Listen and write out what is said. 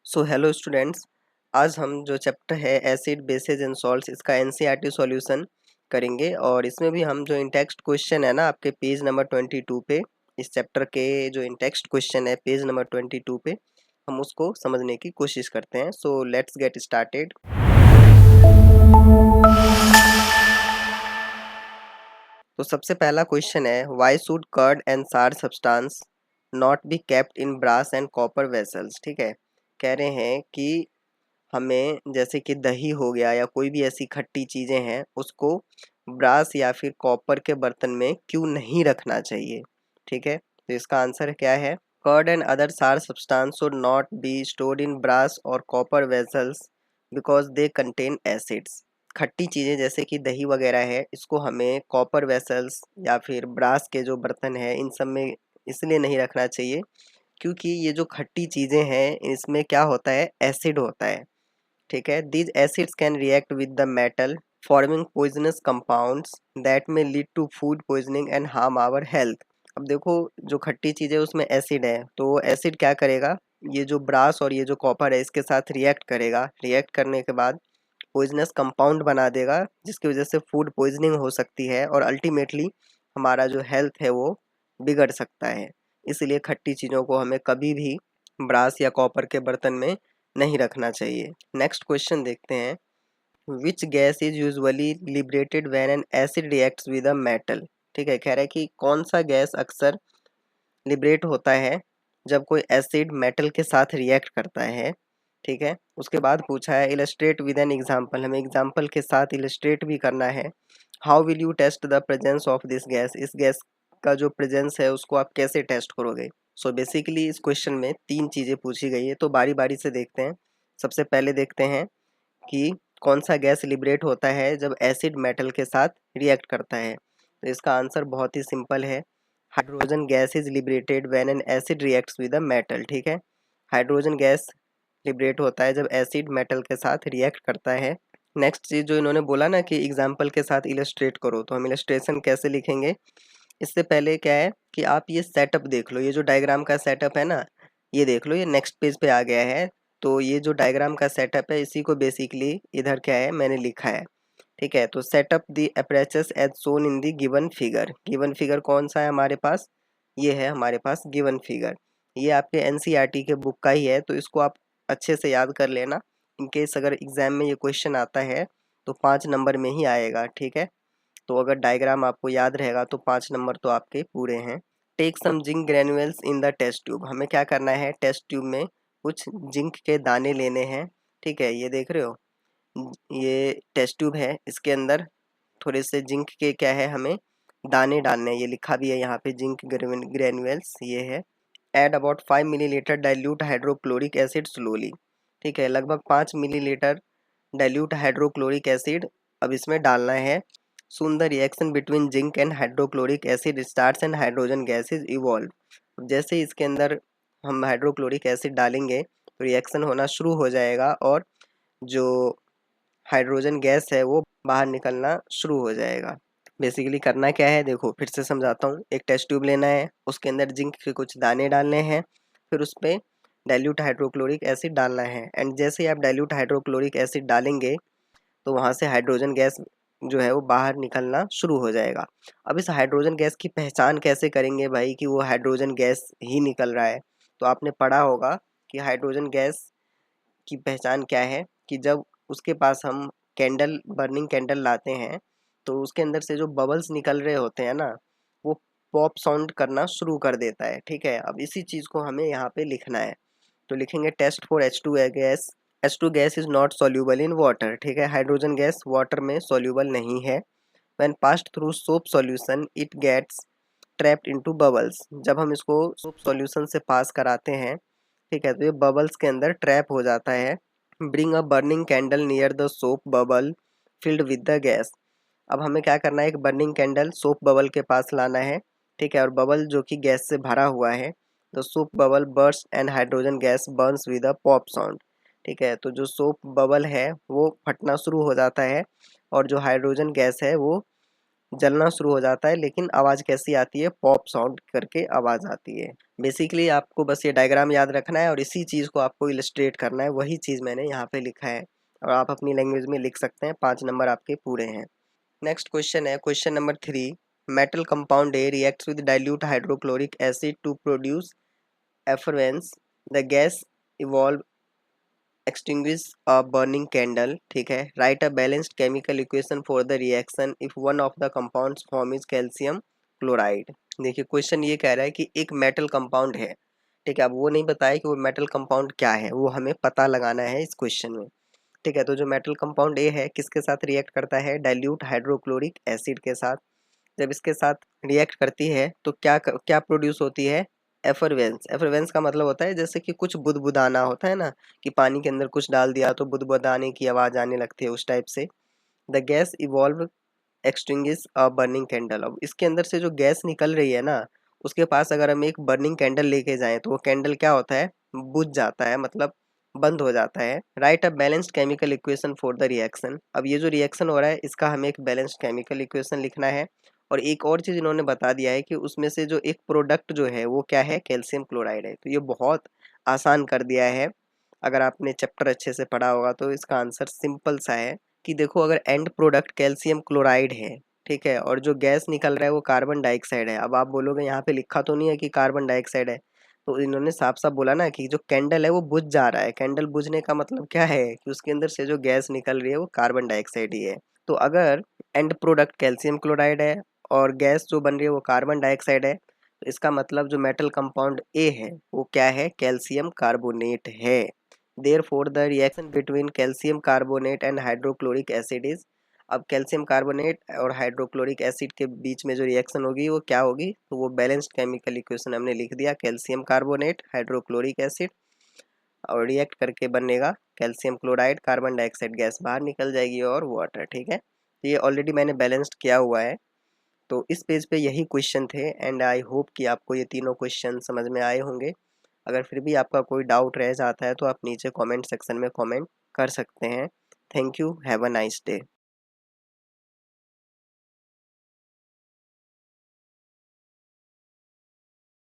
So hello students. आज हम जो चैप्टर है एसिड बेसेस एंड सॉल्ट्स इसका एनसीईआरटी सॉल्यूशन करेंगे और इसमें भी हम जो इंटेक्स्ट क्वेश्चन है ना आपके पेज नंबर 22 पे, इस चैप्टर के जो इंटेक्स्ट क्वेश्चन है पेज नंबर 22 पे हम उसको समझने की कोशिश करते हैं। So let's get started. तो सबसे पहला क्वेश्चन है why should curd and sour substance not be kept in brass and copper vessels. ठीक है, कह रहे हैं कि हमें जैसे कि दही हो गया या कोई भी ऐसी खट्टी चीज़ें हैं उसको ब्रास या फिर कॉपर के बर्तन में क्यों नहीं रखना चाहिए। ठीक है, तो इसका आंसर क्या है, curd and other sour substance should not be stored in brass और copper vessels because they contain acids. खट्टी चीज़ें जैसे कि दही वगैरह है इसको हमें कॉपर वेसल्स या फिर ब्रास के जो बर्तन है इन सब में इसलिए नहीं रखना चाहिए क्योंकि ये जो खट्टी चीज़ें हैं इसमें क्या होता है, एसिड होता है। ठीक है, these acids can react with the metal forming poisonous compounds that may lead to food poisoning and harm our health. अब देखो जो खट्टी चीज़ है उसमें एसिड है, तो एसिड क्या करेगा, ये जो ब्रास और ये जो कॉपर है इसके साथ रिएक्ट करेगा, रिएक्ट करने के बाद पॉइजनस कंपाउंड बना देगा जिसकी वजह से फूड पॉइजनिंग हो सकती है और अल्टीमेटली हमारा जो हेल्थ है वो बिगड़ सकता है। इसलिए खट्टी चीज़ों को हमें कभी भी ब्रास या कॉपर के बर्तन में नहीं रखना चाहिए। नेक्स्ट क्वेश्चन देखते हैं, which gas is usually liberated when an acid reacts with a metal. ठीक है, कह रहा है कि कौन सा गैस अक्सर लिबरेट होता है जब कोई एसिड मेटल के साथ रिएक्ट करता है। ठीक है, उसके बाद पूछा है इलस्ट्रेट विद एन एग्जाम्पल, हमें एग्जाम्पल के साथ इलस्ट्रेट भी करना है। How will you test the presence of this gas, इस गैस का जो प्रेजेंस है उसको आप कैसे टेस्ट करोगे। सो बेसिकली इस क्वेश्चन में तीन चीज़ें पूछी गई है, तो बारी बारी से देखते हैं। सबसे पहले देखते हैं कि कौन सा गैस लिबरेट होता है जब एसिड मेटल के साथ रिएक्ट करता है। तो इसका आंसर बहुत ही सिंपल है, hydrogen gas is liberated when an acid reacts with a metal. ठीक है, हाइड्रोजन गैस लिबरेट होता है जब एसिड मेटल के साथ रिएक्ट करता है। नेक्स्ट चीज़ जो इन्होंने बोला ना कि एग्जाम्पल के साथ इलस्ट्रेट करो, तो हम इलस्ट्रेशन कैसे लिखेंगे, इससे पहले क्या है कि आप ये सेटअप देख लो, ये जो डायग्राम का सेटअप है ना, ये देख लो, ये नेक्स्ट पेज पे आ गया है। तो ये जो डायग्राम का सेटअप है इसी को बेसिकली इधर क्या है मैंने लिखा है। ठीक है, तो set up the apertures as shown in the given figure. Given figure कौन सा है हमारे पास, ये है हमारे पास गिवन फिगर। ये आपके एनसीईआरटी के बुक का ही है, तो इसको आप अच्छे से याद कर लेना। इनकेस अगर एग्जाम में ये क्वेश्चन आता है तो 5 नंबर में ही आएगा। ठीक है, तो अगर डायग्राम आपको याद रहेगा तो 5 नंबर तो आपके पूरे हैं। Take some zinc granules in the test tube, हमें क्या करना है, टेस्ट ट्यूब में कुछ जिंक के दाने लेने हैं। ठीक है, ये देख रहे हो, ये टेस्ट ट्यूब है, इसके अंदर थोड़े से जिंक के क्या है हमें दाने डालने हैं, ये लिखा भी है यहाँ पे जिंक ग्रेन्यूल्स ये है। Add about 5 millilitre dilute hydrochloric acid slowly. ठीक है, लगभग 5 मिलीलीटर डाइल्यूट हाइड्रोक्लोरिक एसिड अब इसमें डालना है। Soon the reaction between zinc and hydrochloric acid starts and hydrogen gases evolve. जैसे ही इसके अंदर हम हाइड्रोक्लोरिक एसिड डालेंगे तो रिएक्शन होना शुरू हो जाएगा और जो हाइड्रोजन गैस है वो बाहर निकलना शुरू हो जाएगा। बेसिकली करना क्या है, देखो फिर से समझाता हूँ। एक टेस्ट ट्यूब लेना है, उसके अंदर जिंक के कुछ दाने डालने हैं, फिर उस पर डाइल्यूट हाइड्रोक्लोरिक एसिड डालना है। एंड जैसे ही आप डाइल्यूट हाइड्रोक्लोरिक एसिड डालेंगे तो वहाँ से हाइड्रोजन गैस जो है वो बाहर निकलना शुरू हो जाएगा। अब इस हाइड्रोजन गैस की पहचान कैसे करेंगे भाई कि वो हाइड्रोजन गैस ही निकल रहा है। तो आपने पढ़ा होगा कि हाइड्रोजन गैस की पहचान क्या है, कि जब उसके पास हम कैंडल बर्निंग कैंडल लाते हैं तो उसके अंदर से जो बबल्स निकल रहे होते हैं ना वो पॉप साउंड करना शुरू कर देता है। ठीक है, अब इसी चीज़ को हमें यहाँ पे लिखना है, तो लिखेंगे test for H2 gas. H2 gas is not soluble in water. ठीक है, हाइड्रोजन गैस वाटर में सॉल्यूबल नहीं है। When passed through soap solution it gets trapped into bubbles, जब हम इसको सोप सॉल्यूशन से पास कराते हैं, ठीक है, तो ये बबल्स के अंदर ट्रैप हो जाता है। Bring a burning candle near the soap bubble filled with the gas. अब हमें क्या करना है, एक बर्निंग कैंडल सोप बबल के पास लाना है। ठीक है, और बबल जो कि गैस से भरा हुआ है, तो soap bubble burst and hydrogen gas Burns with a pop sound. ठीक है, तो जो सोप बबल है वो फटना शुरू हो जाता है और जो हाइड्रोजन गैस है वो जलना शुरू हो जाता है, लेकिन आवाज़ कैसी आती है, पॉप साउंड करके आवाज़ आती है। बेसिकली आपको बस ये डायग्राम याद रखना है और इसी चीज़ को आपको इलस्ट्रेट करना है, वही चीज़ मैंने यहाँ पे लिखा है और आप अपनी लैंग्वेज में लिख सकते हैं। 5 नंबर आपके पूरे हैं। नेक्स्ट क्वेश्चन है question number 3। Metal compound A reacts with dilute hydrochloric acid to produce effervescence. The gas evolve extinguish a burning candle। ठीक है, write a balanced chemical equation for the reaction if one of the compounds form is calcium chloride. देखिए question ये कह रहा है कि एक metal compound है, ठीक है, अब वो नहीं बताया कि वो मेटल कंपाउंड क्या है, वो हमें पता लगाना है इस क्वेश्चन में। ठीक है, तो जो मेटल कंपाउंड ए है किसके साथ रिएक्ट करता है, डाइल्यूट हाइड्रोक्लोरिक एसिड के साथ। जब इसके साथ रिएक्ट करती है तो क्या क्या प्रोड्यूस होती है, एफरवेंस। एफरवेंस का मतलब होता है जैसे कि कुछ बुदबुदाना होता है ना, कि पानी के अंदर कुछ डाल दिया तो बुदबुदाने की आवाज़ आने लगती है, उस टाइप से। The gas evolve extinguish a burning candle. अब इसके अंदर से जो गैस निकल रही है ना, उसके पास अगर हम एक बर्निंग कैंडल लेके जाएं तो वो कैंडल क्या होता है, बुझ जाता है, मतलब बंद हो जाता है। Write a balanced chemical equation for the reaction. अब ये जो रिएक्शन हो रहा है इसका हमें एक बैलेंस्ड केमिकल इक्वेशन लिखना है। और एक और चीज़ इन्होंने बता दिया है कि उसमें से जो एक प्रोडक्ट जो है वो क्या है, कैल्शियम क्लोराइड है। तो ये बहुत आसान कर दिया है, अगर आपने चैप्टर अच्छे से पढ़ा होगा तो इसका आंसर सिंपल सा है कि देखो अगर एंड प्रोडक्ट कैल्शियम क्लोराइड है, ठीक है, और जो गैस निकल रहा है वो कार्बन डाइऑक्साइड है। अब आप बोलोगे यहाँ पे लिखा तो नहीं है कि कार्बन डाइऑक्साइड है, तो इन्होंने साफ साफ बोला ना कि जो कैंडल है वो बुझ जा रहा है। कैंडल बुझने का मतलब क्या है कि उसके अंदर से जो गैस निकल रही है वो कार्बन डाइऑक्साइड ही है। तो अगर एंड प्रोडक्ट कैल्शियम क्लोराइड है और गैस जो बन रही है वो कार्बन डाइऑक्साइड है, तो इसका मतलब जो मेटल कंपाउंड ए है वो क्या है, कैल्शियम कार्बोनेट है। Therefore, the reaction between calcium carbonate and hydrochloric acid is। अब कैल्शियम कार्बोनेट और हाइड्रोक्लोरिक एसिड के बीच में जो रिएक्शन होगी वो क्या होगी, तो वो बैलेंस्ड केमिकल इक्वेशन हमने लिख दिया, कैल्शियम कार्बोनेट हाइड्रोक्लोरिक एसिड, और रिएक्ट करके बनेगा calcium chloride, carbon dioxide gas बाहर निकल जाएगी और वाटर। ठीक है, तो ये ऑलरेडी मैंने बैलेंस्ड किया हुआ है। तो इस पेज पे यही क्वेश्चन थे एंड आई होप कि आपको ये तीनों क्वेश्चन समझ में आए होंगे। अगर फिर भी आपका कोई डाउट रह जाता है तो आप नीचे कमेंट सेक्शन में कमेंट कर सकते हैं। Thank you, have a nice day.